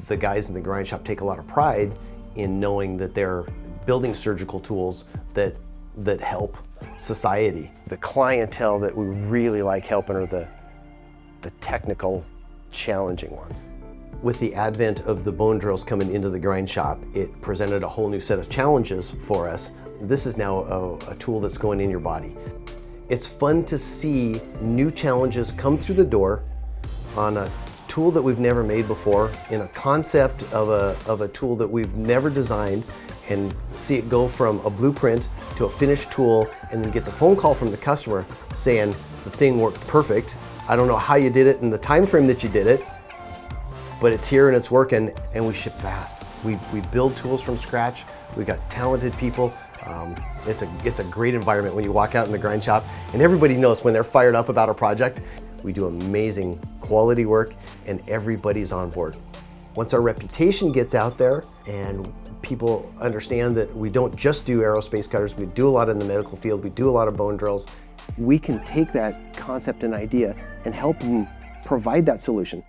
the guys in the grind shop take a lot of pride in knowing that they're building surgical tools that help society. The clientele that we really like helping are the technical, challenging ones. With the advent of the bone drills coming into the grind shop, it presented a whole new set of challenges for us. This is now a tool that's going in your body. It's fun to see new challenges come through the door on a tool that we've never made before, in a concept of a tool that we've never designed, and see it go from a blueprint to a finished tool, and then get the phone call from the customer saying the thing worked perfect. I don't know how you did it in the time frame that you did it, but it's here and it's working, and we ship fast. We build tools from scratch. We got talented people. It's a great environment when you walk out in the grind shop, and everybody knows when they're fired up about a project. We do amazing quality work, and everybody's on board. Once our reputation gets out there and people understand that we don't just do aerospace cutters, we do a lot in the medical field, we do a lot of bone drills, we can take that concept and idea and help them provide that solution.